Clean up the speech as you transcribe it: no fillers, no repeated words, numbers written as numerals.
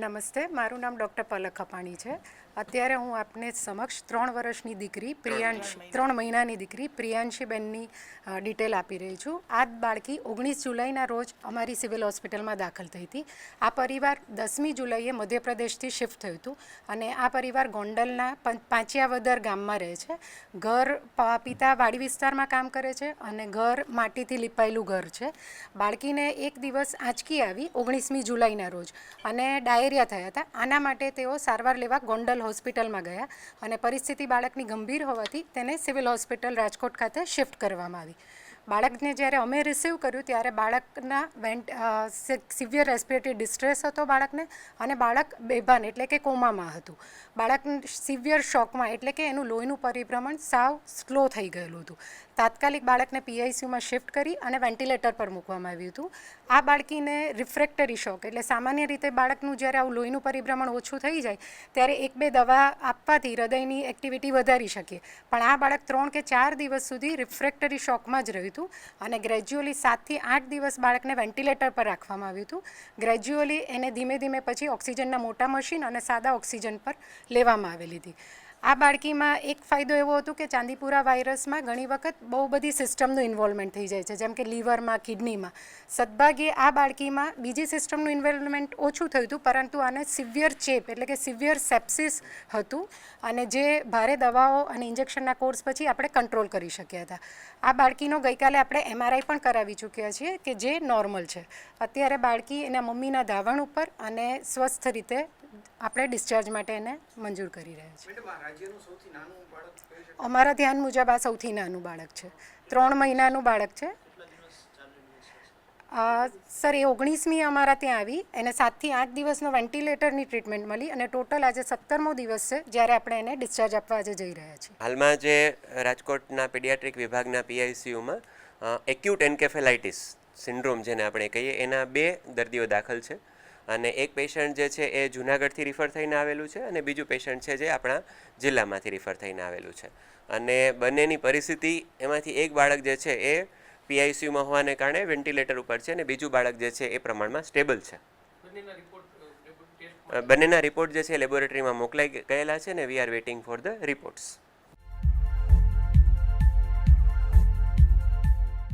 નમસ્તે, મારું નામ ડૉક્ટર પલક ખપાણી છે. અત્યારે હું આપને સમક્ષ 3 વર્ષની દીકરી પ્રિયાંશી 3 મહિનાની દીકરી પ્રિયાંશીબેનની ડિટેલ આપી રહી છું. આ બાળકી 19 જુલાઈના રોજ અમારી સિવિલ હોસ્પિટલમાં દાખલ થઈ હતી. આ પરિવાર 10મી જુલાઈએ મધ્યપ્રદેશથી શિફ્ટ થયું હતું અને આ પરિવાર ગોંડલના પાંચિયાવદર ગામમાં રહે છે. ઘર પિતા વાડી વિસ્તારમાં કામ કરે છે અને ઘર માટીથી લીપાયેલું ઘર છે. બાળકીને એક દિવસ આંચકી આવી 19મી જુલાઈના રોજ અને ડાયરિયા થયા હતા. આના માટે તેઓ સારવાર લેવા ગોંડલ હોસ્પિટલમાં ગયા અને પરિસ્થિતિ બાળકની ગંભીર હોવાથી તેને સિવિલ હોસ્પિટલ રાજકોટ ખાતે શિફ્ટ કરવામાં આવી. બાળકને જ્યારે અમે રિસીવ કર્યું ત્યારે બાળકના સિવિયર રેસ્પિરેટરી ડિસ્ટ્રેસ હતો બાળકને અને બાળક બેભાન એટલે કે કોમામાં હતું. બાળક સિવિયર શોકમાં એટલે કે એનું લોહીનું પરિભ્રમણ સાવ સ્લો થઈ ગયેલું હતું. તાત્કાલિક બાળકને પીઆઈસીયુમાં શિફ્ટ કરી અને વેન્ટિલેટર પર મૂકવામાં આવ્યું હતું. આ બાળકીને રિફ્રેક્ટરી શોક એટલે સામાન્ય રીતે બાળકનું જ્યારે આવું લોહીનું પરિભ્રમણ ઓછું થઈ જાય ત્યારે 1-2 દવા આપવાથી હૃદયની એક્ટિવિટી વધારી શકીએ, પણ આ બાળક 3 કે 4 દિવસ સુધી રિફ્રેક્ટરી શોકમાં જ રહ્યું હતું અને ગ્રેજ્યુઅલી 7 થી 8 દિવસ બાળકને વેન્ટિલેટર પર રાખવામાં આવ્યું હતું. ગ્રેજ્યુઅલી એને ધીમે ધીમે પછી ઓક્સિજનના મોટા મશીન અને સાદા ઓક્સિજન પર લેવામાં આવેલી હતી. આ બાળકીમાં એક ફાયદો એવો હતો કે ચાંદીપુરા વાયરસમાં ઘણી વખત બહુ બધી સિસ્ટમનું ઇન્વોલ્વમેન્ટ થઈ જાય છે, જેમ કે લીવરમાં, કિડનીમાં. સદભાગ્યે આ બાળકીમાં બીજી સિસ્ટમનું ઇન્વોલ્વમેન્ટ ઓછું થયું હતું, પરંતુ આને સિવિયર ચેપ એટલે કે સિવિયર સેપ્સિસ હતું અને જે ભારે દવાઓ અને ઇન્જેક્શનના કોર્સ પછી આપણે કંટ્રોલ કરી શક્યા હતા. આ બાળકીનો ગઈકાલે આપણે MRI પણ કરાવી ચૂક્યા છીએ કે જે નોર્મલ છે. અત્યારે બાળકી એના મમ્મીના ધાવણ ઉપર અને સ્વસ્થ રીતે આપણે ડિસ્ચાર્જ માટે એને મંજૂર કરી રહ્યા છીએ. અમારા ધ્યાન મુજબ આ સૌથી નાનું બાળક છે. 3 મહિનાનું બાળક છે. સર એ 19મી અમારા ત્યાં આવી એને 7 થી 8 દિવસનો વેન્ટિલેટરની ટ્રીટમેન્ટ મળી અને ટોટલ આજે 17મો દિવસ છે જ્યારે આપણે એને ડિસ્ચાર્જ આપવા આજે જઈ રહ્યા છીએ. હાલમાં જે રાજકોટના પીડિયાટ્રિક વિભાગના પીઆઈસીયુમાં એક્યુટ એન્કેફેલાઇટિસ સિન્ડ્રોમ જેને આપણે કહીએ એના 2 દર્દીઓ દાખલ છે અને એક પેશન્ટ જે છે એ જૂનાગઢથી રિફર થઈને આવેલું છે અને બીજું પેશન્ટ છે જે આપણા જિલ્લામાંથી રિફર થઈને આવેલું છે અને બંનેની પરિસ્થિતિ એમાંથી એક બાળક જે છે એ પીઆઈસીયુમાં હોવાને કારણે વેન્ટિલેટર ઉપર છે અને બીજું બાળક જે છે એ પ્રમાણમાં સ્ટેબલ છે. બંનેના રિપોર્ટ જે છે લેબોરેટરીમાં મોકલાઈ ગયેલા છે ને we are waiting for the reports.